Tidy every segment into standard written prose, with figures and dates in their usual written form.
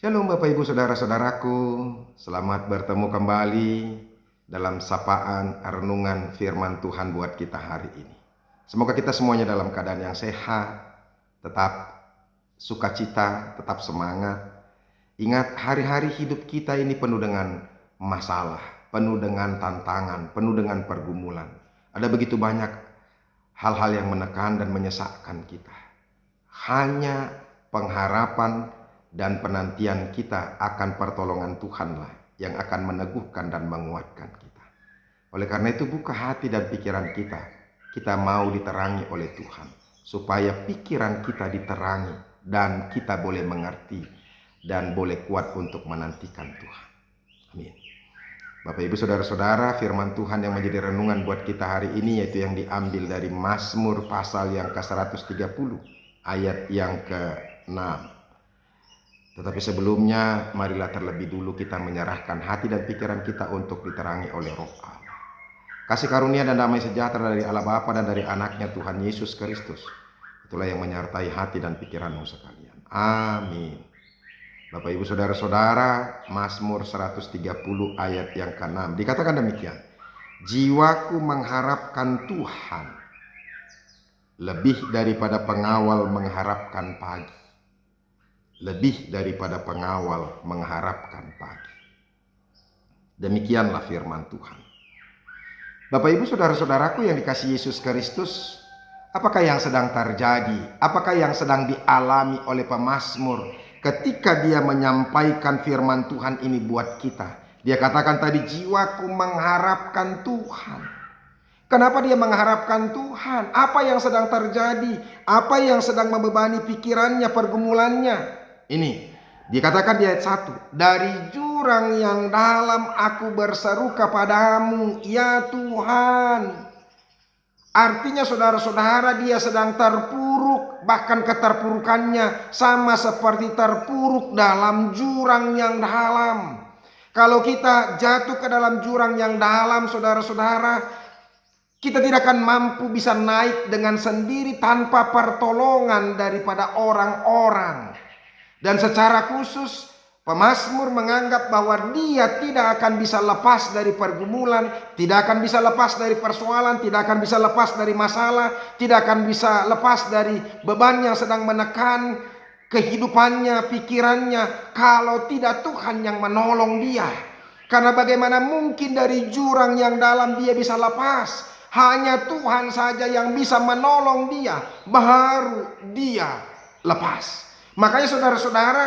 Shalom Bapak Ibu Saudara-saudaraku, selamat bertemu kembali dalam sapaan renungan firman Tuhan buat kita hari ini. Semoga kita semuanya dalam keadaan yang sehat, tetap sukacita, tetap semangat. Ingat, hari-hari hidup kita ini penuh dengan masalah, penuh dengan tantangan, penuh dengan pergumulan. Ada begitu banyak hal-hal yang menekan dan menyesakkan kita. Hanya pengharapan dan penantian kita akan pertolongan Tuhanlah yang akan meneguhkan dan menguatkan kita. Oleh karena itu, buka hati dan pikiran kita. Kita mau diterangi oleh Tuhan, supaya pikiran kita diterangi dan kita boleh mengerti dan boleh kuat untuk menantikan Tuhan. Amin. Bapak Ibu Saudara-saudara, firman Tuhan yang menjadi renungan buat kita hari ini yaitu yang diambil dari Mazmur pasal yang ke-130 ayat yang ke-6. Tetapi sebelumnya, marilah terlebih dulu kita menyerahkan hati dan pikiran kita untuk diterangi oleh Roh Allah. Kasih karunia dan damai sejahtera dari Allah Bapa dan dari anaknya Tuhan Yesus Kristus, itulah yang menyertai hati dan pikiranmu sekalian. Amin. Bapak Ibu Saudara-saudara, Mazmur 130 ayat yang ke-6 dikatakan demikian. Jiwaku mengharapkan Tuhan lebih daripada pengawal mengharapkan pagi. Lebih daripada pengawal mengharapkan pagi. Demikianlah firman Tuhan. Bapak Ibu Saudara-saudaraku yang dikasihi Yesus Kristus, apakah yang sedang terjadi? Apakah yang sedang dialami oleh pemazmur ketika dia menyampaikan firman Tuhan ini buat kita? Dia katakan tadi, jiwaku mengharapkan Tuhan. Kenapa dia mengharapkan Tuhan? Apa yang sedang terjadi? Apa yang sedang membebani pikirannya, pergumulannya? Ini dikatakan di ayat 1. Dari jurang yang dalam aku berseru kepadamu, ya Tuhan. Artinya saudara-saudara, dia sedang terpuruk. Bahkan keterpurukannya sama seperti terpuruk dalam jurang yang dalam. Kalau kita jatuh ke dalam jurang yang dalam, saudara-saudara, kita tidak akan mampu bisa naik dengan sendiri tanpa pertolongan daripada orang-orang. Dan secara khusus pemazmur menganggap bahwa dia tidak akan bisa lepas dari pergumulan, tidak akan bisa lepas dari persoalan, tidak akan bisa lepas dari masalah, tidak akan bisa lepas dari beban yang sedang menekan kehidupannya, pikirannya, kalau tidak Tuhan yang menolong dia. Karena bagaimana mungkin dari jurang yang dalam dia bisa lepas? Hanya Tuhan saja yang bisa menolong dia, baru dia lepas. Makanya saudara-saudara,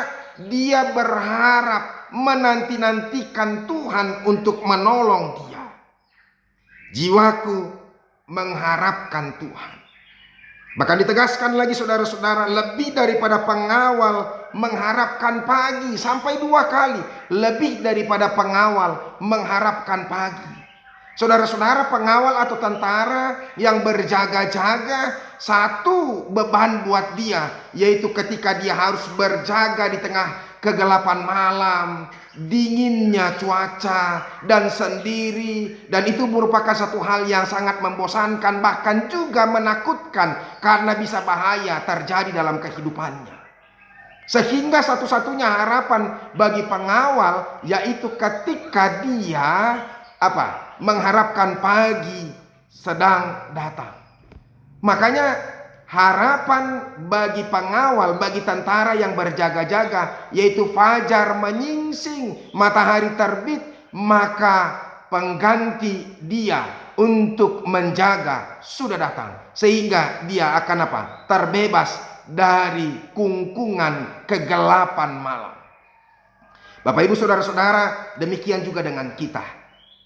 dia berharap menanti-nantikan Tuhan untuk menolong dia. Jiwaku mengharapkan Tuhan. Bahkan ditegaskan lagi saudara-saudara, lebih daripada pengawal mengharapkan pagi, sampai 2 kali. Lebih daripada pengawal mengharapkan pagi. Saudara-saudara, pengawal atau tentara yang berjaga-jaga, satu beban buat dia, yaitu ketika dia harus berjaga di tengah kegelapan malam, dinginnya cuaca, dan sendiri. Dan itu merupakan satu hal yang sangat membosankan, bahkan juga menakutkan, karena bisa bahaya terjadi dalam kehidupannya. Sehingga satu-satunya harapan bagi pengawal yaitu ketika dia mengharapkan pagi sedang datang. Makanya harapan bagi pengawal, bagi tentara yang berjaga-jaga, yaitu fajar menyingsing, matahari terbit, maka pengganti dia untuk menjaga sudah datang. Sehingga dia akan terbebas dari kungkungan kegelapan malam. Bapak Ibu Saudara-saudara, demikian juga dengan kita.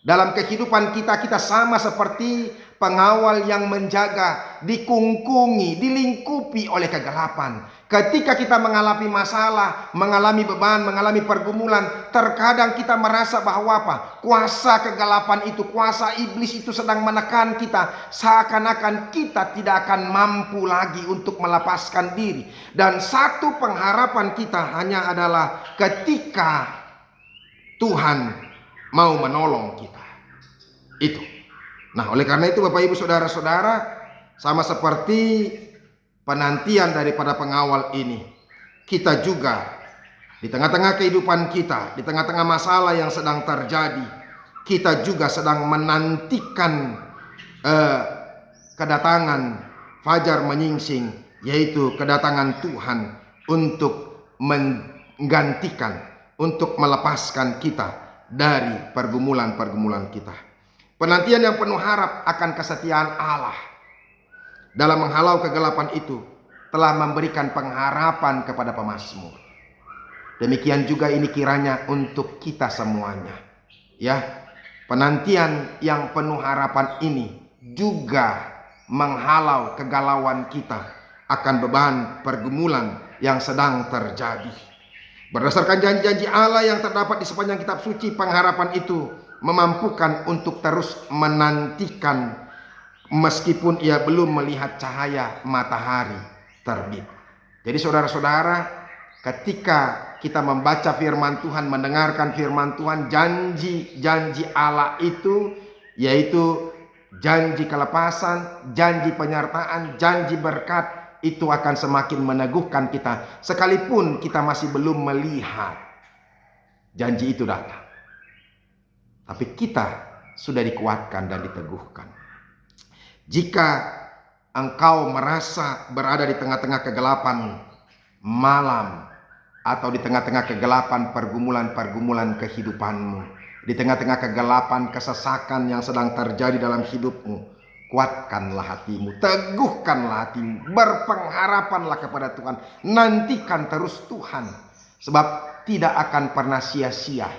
Dalam kehidupan kita, kita sama seperti pengawal yang menjaga, dikungkungi, dilingkupi oleh kegelapan. Ketika kita mengalami masalah, mengalami beban, mengalami pergumulan, terkadang kita merasa bahwa kuasa kegelapan itu, kuasa iblis itu sedang menekan kita. Seakan-akan kita tidak akan mampu lagi untuk melepaskan diri. Dan satu pengharapan kita hanya adalah ketika Tuhan mau menolong kita. Itu. Nah, oleh karena itu Bapak Ibu Saudara-saudara, sama seperti penantian daripada pengawal ini, kita juga Di tengah-tengah kehidupan kita, di tengah-tengah masalah yang sedang terjadi, kita juga sedang menantikan kedatangan fajar menyingsing, yaitu kedatangan Tuhan untuk menggantikan, untuk melepaskan kita dari pergumulan-pergumulan kita. Penantian yang penuh harap akan kesetiaan Allah dalam menghalau kegelapan itu telah memberikan pengharapan kepada pemazmur. Demikian juga ini kiranya untuk kita semuanya. Ya, penantian yang penuh harapan ini juga menghalau kegalauan kita akan beban pergumulan yang sedang terjadi. Berdasarkan janji-janji Allah yang terdapat di sepanjang kitab suci, pengharapan itu memampukan untuk terus menantikan meskipun ia belum melihat cahaya matahari terbit. Jadi saudara-saudara, ketika kita membaca firman Tuhan, mendengarkan firman Tuhan, janji-janji Allah itu yaitu janji kelepasan, janji penyertaan, janji berkat, itu akan semakin meneguhkan kita sekalipun kita masih belum melihat janji itu datang. Tapi kita sudah dikuatkan dan diteguhkan. Jika engkau merasa berada di tengah-tengah kegelapan malam, atau di tengah-tengah kegelapan pergumulan-pergumulan kehidupanmu, di tengah-tengah kegelapan kesesakan yang sedang terjadi dalam hidupmu, kuatkanlah hatimu, teguhkanlah hatimu, berpengharapanlah kepada Tuhan, nantikan terus Tuhan, sebab tidak akan pernah sia-sia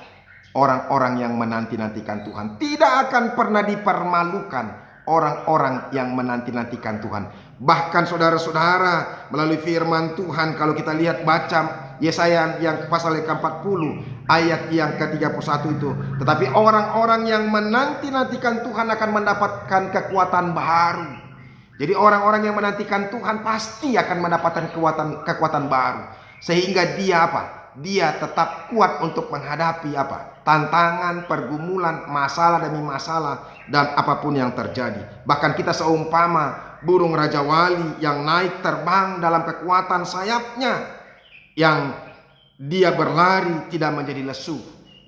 orang-orang yang menanti-nantikan Tuhan, tidak akan pernah dipermalukan orang-orang yang menanti-nantikan Tuhan. Bahkan saudara-saudara, melalui firman Tuhan, kalau kita lihat baca Yesaya yang pasal ke-40 ayat yang ke-31 itu, tetapi orang-orang yang menanti-nantikan Tuhan akan mendapatkan kekuatan baru. Jadi orang-orang yang menantikan Tuhan pasti akan mendapatkan kekuatan baru, sehingga dia apa? Dia tetap kuat untuk menghadapi apa? Tantangan, pergumulan, masalah demi masalah, dan apapun yang terjadi. Bahkan kita seumpama burung raja wali yang naik terbang dalam kekuatan sayapnya, yang dia berlari tidak menjadi lesu,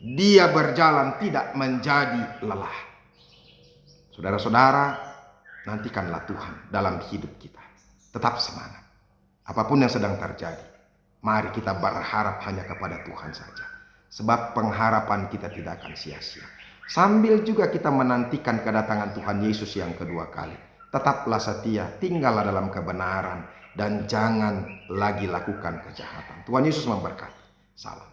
dia berjalan tidak menjadi lelah. Saudara-saudara, nantikanlah Tuhan dalam hidup kita. Tetap semangat. Apapun yang sedang terjadi, mari kita berharap hanya kepada Tuhan saja. Sebab pengharapan kita tidak akan sia-sia. Sambil juga kita menantikan kedatangan Tuhan Yesus yang kedua kali. Tetaplah setia, tinggallah dalam kebenaran, dan jangan lagi lakukan kejahatan. Tuhan Yesus memberkati. Salam.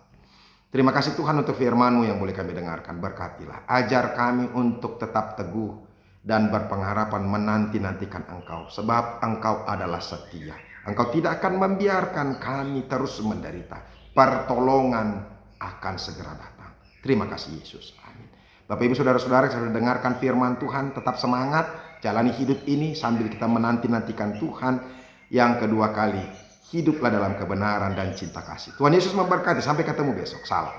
Terima kasih Tuhan untuk firman-Mu yang boleh kami dengarkan. Berkatilah. Ajar kami untuk tetap teguh dan berpengharapan menanti-nantikan Engkau. Sebab Engkau adalah setia. Engkau tidak akan membiarkan kami terus menderita. Pertolongan akan segera datang. Terima kasih Yesus. Amin. Bapak Ibu Saudara-saudara yang sudah dengarkan firman Tuhan, tetap semangat. Jalani hidup ini sambil kita menanti-nantikan Tuhan yang kedua kali. Hiduplah dalam kebenaran dan cinta kasih. Tuhan Yesus memberkati. Sampai ketemu besok. Salam.